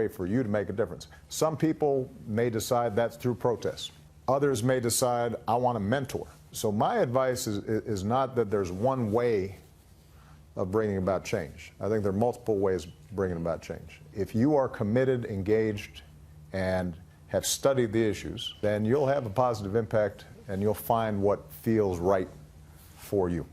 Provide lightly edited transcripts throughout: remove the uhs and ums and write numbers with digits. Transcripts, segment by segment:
way for you to make a difference. Some people may decide that's through protest. Others may decide, I want to mentor. So my advice is not that there's one way of bringing about change. I think there are multiple ways of bringing about change. If you are committed, engaged, and have studied the issues, then you'll have a positive impact and you'll find what feels right for you.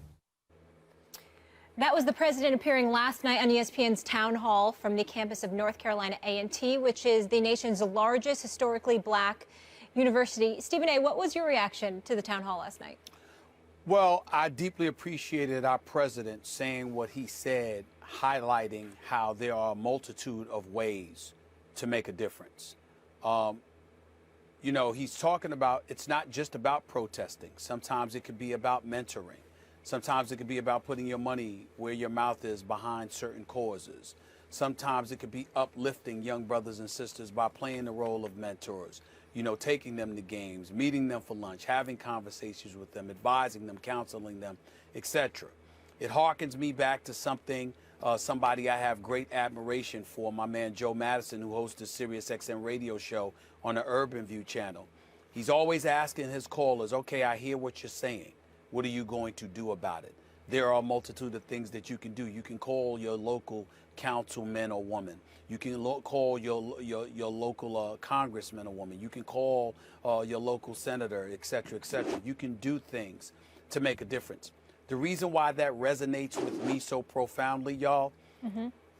That was the president appearing last night on ESPN's town hall from the campus of North Carolina A&T, which is the nation's largest historically black university. Stephen A., what was your reaction to the town hall last night? Well, I deeply appreciated our president saying what he said, highlighting how there are a multitude of ways to make a difference. You know, he's talking about it's not just about protesting. Sometimes it could be about mentoring. Sometimes it could be about putting your money where your mouth is behind certain causes. Sometimes it could be uplifting young brothers and sisters by playing the role of mentors, you know, taking them to games, meeting them for lunch, having conversations with them, advising them, counseling them, etc. It harkens me back to something, somebody I have great admiration for, my man Joe Madison, who hosts the Sirius XM radio show on the Urban View channel. He's always asking his callers, okay, I hear what you're saying. What are you going to do about it? There are a multitude of things that you can do. You can call your local councilman or woman. You can call your local congressman or woman. You can call your local senator, et cetera, et cetera. You can do things to make a difference. The reason why that resonates with me so profoundly, y'all,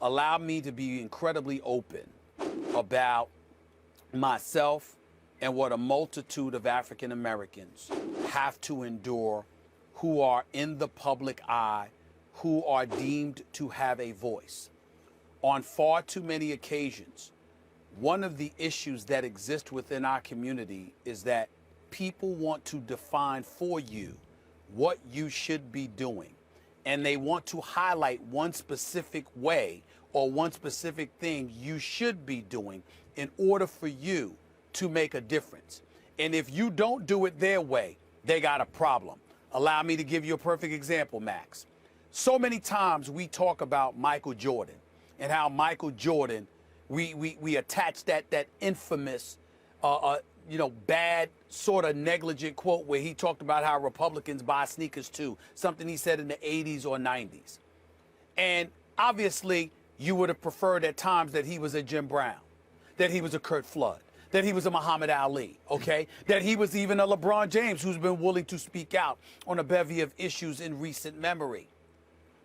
allow me to be incredibly open about myself and what a multitude of African Americans have to endure who are in the public eye, who are deemed to have a voice. On far too many occasions, one of the issues that exist within our community is that people want to define for you what you should be doing. And they want to highlight one specific way or one specific thing you should be doing in order for you to make a difference. And if you don't do it their way, they got a problem. Allow me to give you a perfect example, Max. So many times we talk about Michael Jordan and how Michael Jordan, we attach that infamous, bad sort of negligent quote where he talked about how Republicans buy sneakers too, something he said in the 80s or 90s. And obviously you would have preferred at times that he was a Jim Brown, that he was a Kurt Flood, that he was a Muhammad Ali, okay? That he was even a LeBron James who's been willing to speak out on a bevy of issues in recent memory.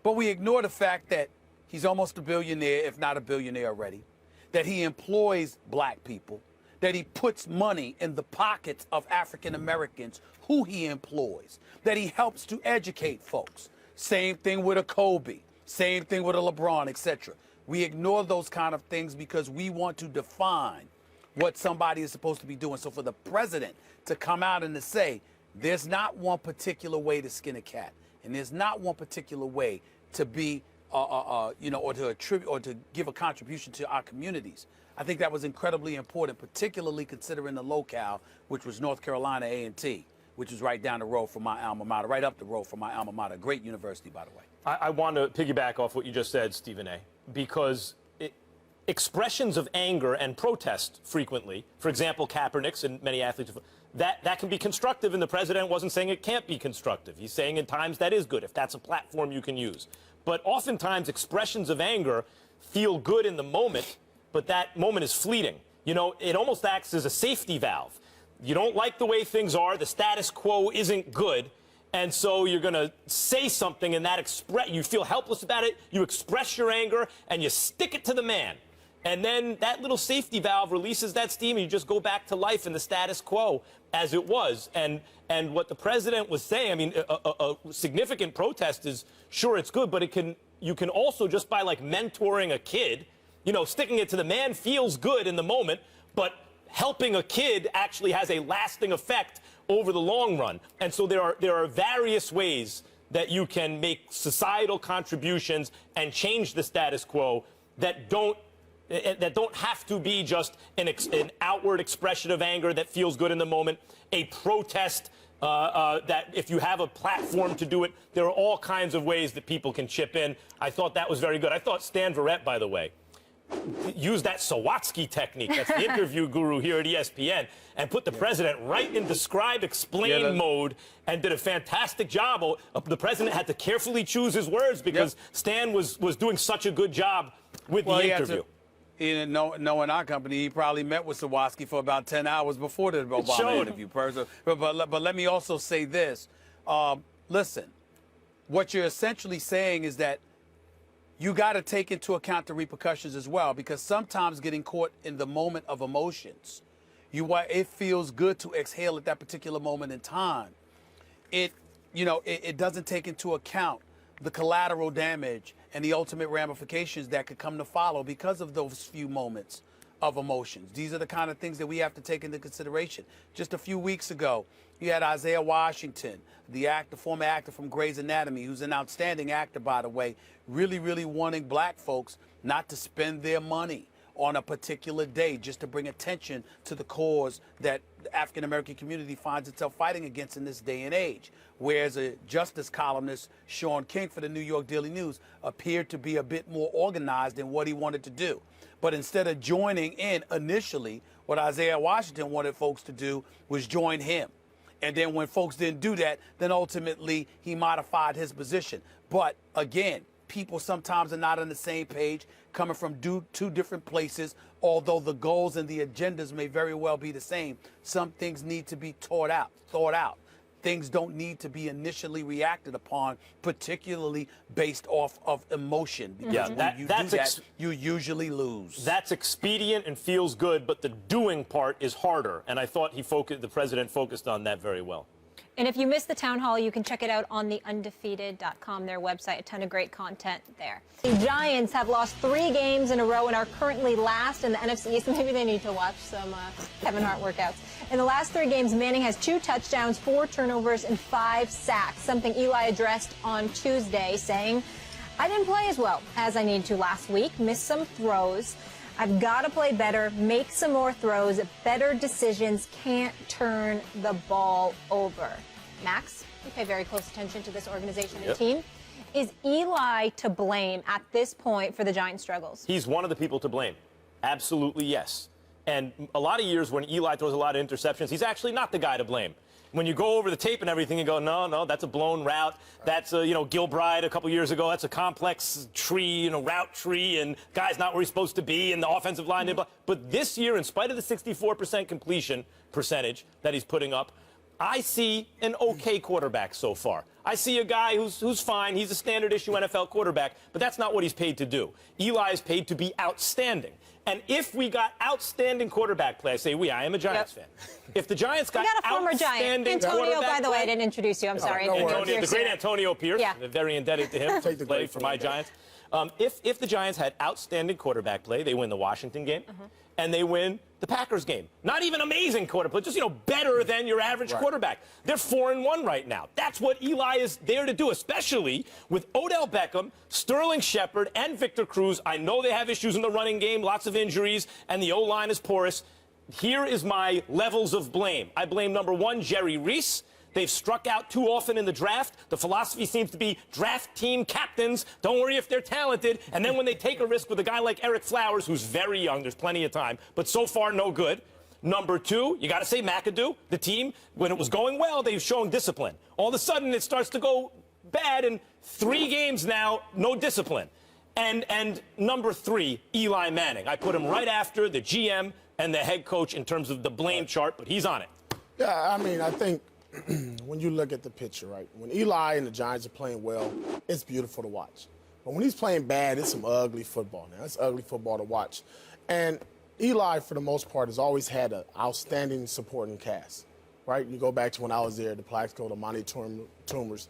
But we ignore the fact that he's almost a billionaire, if not a billionaire already, that he employs black people, that he puts money in the pockets of African Americans who he employs, that he helps to educate folks. Same thing with a Kobe, same thing with a LeBron, etc. We ignore those kind of things because we want to define what somebody is supposed to be doing. So for the president to come out and to say, there's not one particular way to skin a cat, and there's not one particular way to be, or to attribute or to give a contribution to our communities, I think that was incredibly important, particularly considering the locale, which was North Carolina A&T, which is right down the road from my alma mater, right up the road from my alma mater. Great university, by the way. I want to piggyback off what you just said, Stephen A., because expressions of anger and protest frequently, for example, Kaepernick's and many athletes, that can be constructive, and the president wasn't saying it can't be constructive. He's saying at times that is good, if that's a platform you can use. But oftentimes expressions of anger feel good in the moment, but that moment is fleeting. You know, it almost acts as a safety valve. You don't like the way things are, the status quo isn't good, and so you're going to say something, and you feel helpless about it, you express your anger, and you stick it to the man. And then that little safety valve releases that steam, and you just go back to life in the status quo as it was. And what the president was saying, I mean, a significant protest is, sure, it's good, but you can also, just by like mentoring a kid, you know, sticking it to the man feels good in the moment, but helping a kid actually has a lasting effect over the long run. And so there are various ways that you can make societal contributions and change the status quo that don't have to be just an outward expression of anger that feels good in the moment, a protest that if you have a platform to do it, there are all kinds of ways that people can chip in. I thought that was very good. I thought Stan Verrett, by the way, used that Sawatsky technique, that's the interview guru here at ESPN, and put the president right in describe, explain mode, and did a fantastic job. The president had to carefully choose his words because Stan was doing such a good job with the interview. Knowing our company, he probably met with Sawatsky for about 10 hours before the Obama interview. But let me also say this. Listen, what you're essentially saying is that you got to take into account the repercussions as well, because sometimes getting caught in the moment of emotions, it feels good to exhale at that particular moment in time. It doesn't take into account the collateral damage and the ultimate ramifications that could come to follow because of those few moments of emotions. These are the kind of things that we have to take into consideration. Just a few weeks ago, you had Isaiah Washington, the former actor from Grey's Anatomy, who's an outstanding actor, by the way, really wanting black folks not to spend their money on a particular day just to bring attention to the cause that the African-American community finds itself fighting against in this day and age. Whereas a justice columnist, Sean King, for the New York Daily News, appeared to be a bit more organized in what he wanted to do. But instead of joining in initially, what Isaiah Washington wanted folks to do was join him. And then when folks didn't do that, then ultimately he modified his position. But again, people sometimes are not on the same page, coming from two different places. Although the goals and the agendas may very well be the same, some things need to be thought out. Things don't need to be initially reacted upon, particularly based off of emotion. Because when you do that, you usually lose. That's expedient and feels good, but the doing part is harder. And I thought the president focused on that very well. And if you missed the town hall, you can check it out on the undefeated.com, their website. A ton of great content there. The Giants have lost 3 games in a row and are currently last in the NFC East. Maybe they need to watch some Kevin Hart workouts. In the last 3 games, Manning has 2 touchdowns, 4 turnovers, and 5 sacks, something Eli addressed on Tuesday, saying, "I didn't play as well as I needed to last week, missed some throws. I've got to play better, make some more throws, better decisions, can't turn the ball over." Max, you pay very close attention to this organization and team. Is Eli to blame at this point for the Giants' struggles? He's one of the people to blame. Absolutely, yes. And a lot of years when Eli throws a lot of interceptions, he's actually not the guy to blame. When you go over the tape and everything and go, no, that's a blown route. That's Gilbride a couple years ago. That's a complex tree, route tree, and guy's not where he's supposed to be, and the offensive line didn't. But this year, in spite of the 64% completion percentage that he's putting up, I see an okay quarterback so far. I see a guy who's fine. He's a standard issue NFL quarterback, but that's not what he's paid to do. Eli is paid to be outstanding. And if we got outstanding quarterback play, I say I am a Giants fan. If the Giants got a former Giant. Antonio, by the way, I didn't introduce you. I'm sorry. The great Antonio Pierce. Yeah. I'm very indebted to him to play for my Giants. If the Giants had outstanding quarterback play, they win the Washington game, and they win the Packers game. Not even amazing quarterback, just better than your average quarterback. They're 4-1 right now. That's what Eli is there to do, especially with Odell Beckham, Sterling Shepard, and Victor Cruz. I know they have issues in the running game, lots of injuries, and the O-line is porous. Here is my levels of blame. I blame number 1, Jerry Reese. They've struck out too often in the draft. The philosophy seems to be draft team captains. Don't worry if they're talented. And then when they take a risk with a guy like Eric Flowers, who's very young, there's plenty of time, but so far no good. Number 2, you got to say McAdoo. The team, when it was going well, they've shown discipline. All of a sudden, it starts to go bad, and 3 games now, no discipline. And number 3, Eli Manning. I put him right after the GM and the head coach in terms of the blame chart, but he's on it. Yeah, I mean, I think when you look at the picture, right, when Eli and the Giants are playing well, it's beautiful to watch. But when he's playing bad, it's some ugly football now. It's ugly football to watch. And Eli, for the most part, has always had an outstanding supporting cast, right? You go back to when I was there, the Plaxico, the Monty Toomers,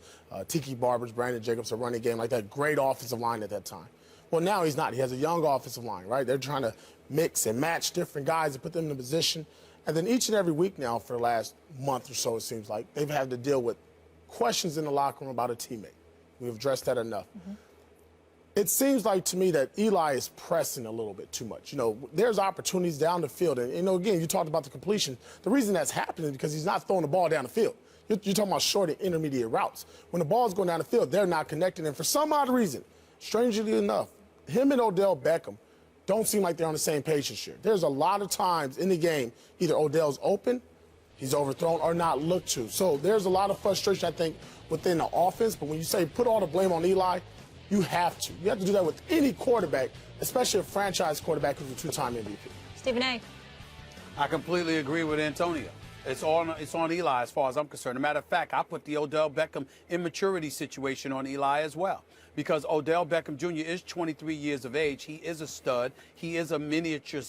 Tiki Barbers, Brandon Jacobs, a running game like that. Great offensive line at that time. Well, now he's not. He has a young offensive line, right? They're trying to mix and match different guys and put them in a position. And then each and every week now for the last month or so, it seems like, they've had to deal with questions in the locker room about a teammate. We've addressed that enough. It seems like to me that Eli is pressing a little bit too much. There's opportunities down the field. And, again, you talked about the completion. The reason that's happening is because he's not throwing the ball down the field. You're talking about short and intermediate routes. When the ball's going down the field, they're not connecting. And for some odd reason, strangely enough, him and Odell Beckham don't seem like they're on the same page this year. There's a lot of times in the game, either Odell's open, he's overthrown, or not looked to. So there's a lot of frustration, I think, within the offense. But when you say put all the blame on Eli, you have to. You have to do that with any quarterback, especially a franchise quarterback who's a two-time MVP. Stephen A. I completely agree with Antonio. It's on Eli as far as I'm concerned. As a matter of fact, I put the Odell Beckham immaturity situation on Eli as well. Because Odell Beckham Jr. is 23 years of age. He is a stud. He is a miniature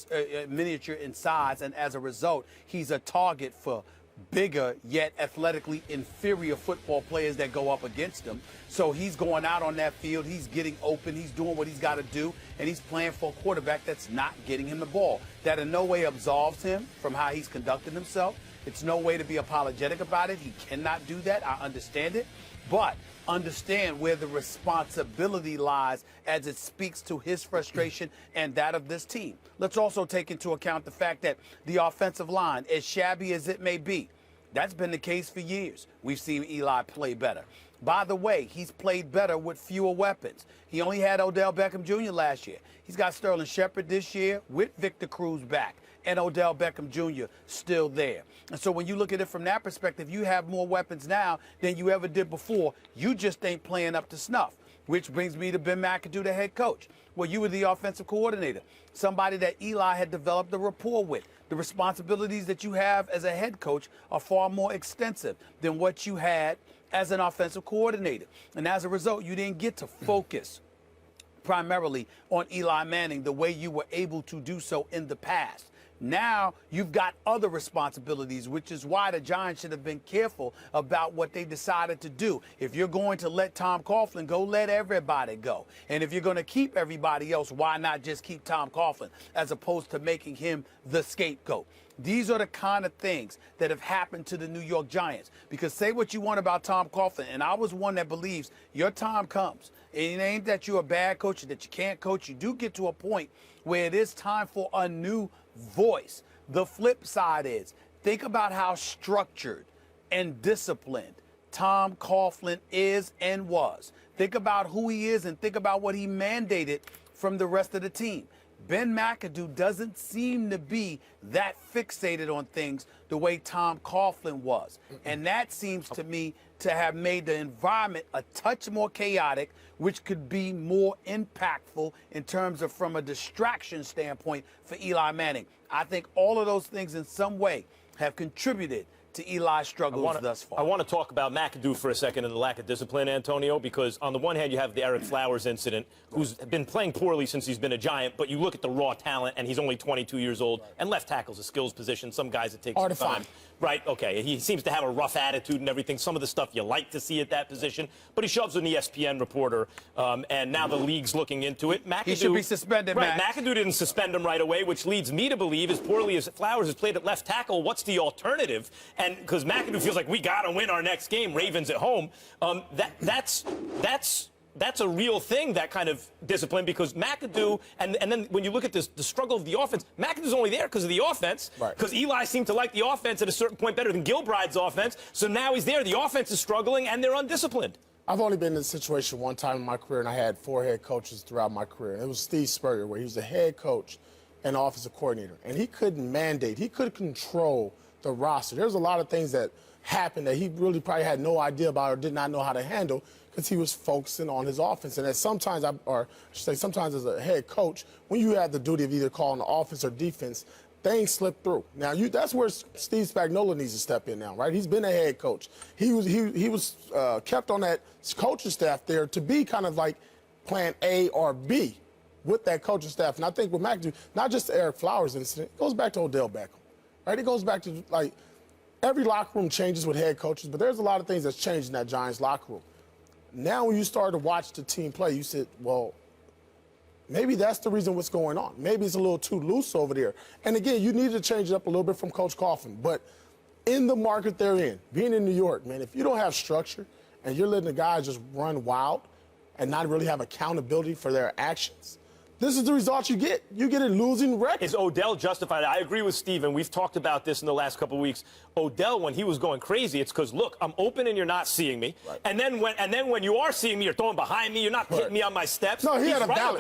in size. And as a result, he's a target for bigger yet athletically inferior football players that go up against him. So he's going out on that field. He's getting open. He's doing what he's got to do. And he's playing for a quarterback that's not getting him the ball. That in no way absolves him from how he's conducted himself. It's no way to be apologetic about it. He cannot do that. I understand it. But understand where the responsibility lies as it speaks to his frustration and that of this team. Let's also take into account the fact that the offensive line, as shabby as it may be, that's been the case for years. We've seen Eli play better. By the way, he's played better with fewer weapons. He only had Odell Beckham Jr. last year. He's got Sterling Shepard this year with Victor Cruz back and Odell Beckham Jr. still there. And so when you look at it from that perspective, you have more weapons now than you ever did before. You just ain't playing up to snuff, which brings me to Ben McAdoo, the head coach. Well, you were the offensive coordinator, somebody that Eli had developed a rapport with. The responsibilities that you have as a head coach are far more extensive than what you had as an offensive coordinator. And as a result, you didn't get to focus primarily on Eli Manning the way you were able to do so in the past. Now you've got other responsibilities, which is why the Giants should have been careful about what they decided to do. If you're going to let Tom Coughlin go, let everybody go. And if you're going to keep everybody else, why not just keep Tom Coughlin as opposed to making him the scapegoat? These are the kind of things that have happened to the New York Giants. Because say what you want about Tom Coughlin, and I was one that believes your time comes. And it ain't that you're a bad coach or that you can't coach. You do get to a point where it is time for a new voice. The flip side is, think about how structured and disciplined Tom Coughlin is and was. Think about who he is and think about what he mandated from the rest of the team. Ben McAdoo doesn't seem to be that fixated on things the way Tom Coughlin was. And that seems to me to have made the environment a touch more chaotic, which could be more impactful in terms of from a distraction standpoint for Eli Manning. I think all of those things in some way have contributed to Eli's struggles thus far. I want to talk about McAdoo for a second and the lack of discipline, Antonio, because on the one hand, you have the Eric Flowers incident, who's been playing poorly since he's been a Giant, but you look at the raw talent, and he's only 22 years old, and left tackle's a skills position. Some guys, it takes some time. Right, okay. He seems to have a rough attitude and everything. Some of the stuff you like to see at that position, but he shoves an ESPN reporter, and now the league's looking into it. McAdoo, he should be suspended, right, Max. McAdoo didn't suspend him right away, which leads me to believe, as poorly as Flowers has played at left tackle, what's the alternative? And because McAdoo feels like we got to win our next game, Ravens at home, that's a real thing, that kind of discipline, because McAdoo, and then when you look at this, the struggle of the offense, McAdoo's only there because of the offense, because Eli seemed to like the offense at a certain point better than Gilbride's offense, so now he's there. The offense is struggling, and they're undisciplined. I've only been in this situation one time in my career, and I had 4 head coaches throughout my career. It was Steve Spurrier, where he was the head coach and offensive coordinator, and he couldn't mandate, he couldn't control the roster. There's a lot of things that happened that he really probably had no idea about or did not know how to handle because he was focusing on his offense. And sometimes as a head coach, when you have the duty of either calling the offense or defense, things slip through. Now, that's where Steve Spagnuolo needs to step in now, right? He's been a head coach. He was kept on that coaching staff there to be kind of like plan A or B with that coaching staff. And I think with McAdoo, not just the Eric Flowers incident, it goes back to Odell Beckham, right? It goes back to, like, every locker room changes with head coaches, but there's a lot of things that's changed in that Giants locker room. Now when you start to watch the team play, you said, well, maybe that's the reason what's going on. Maybe it's a little too loose over there. And again, you need to change it up a little bit from Coach Coughlin. But in the market they're in, being in New York, man, if you don't have structure and you're letting the guys just run wild and not really have accountability for their actions, this is the result you get. You get a losing record. Is Odell justified? I agree with Steve, and we've talked about this in the last couple of weeks. Odell, when he was going crazy, it's because, look, I'm open and you're not seeing me. Right. And then when you are seeing me, you're throwing behind me. You're not hitting me on my steps. No, he He's had a right balance.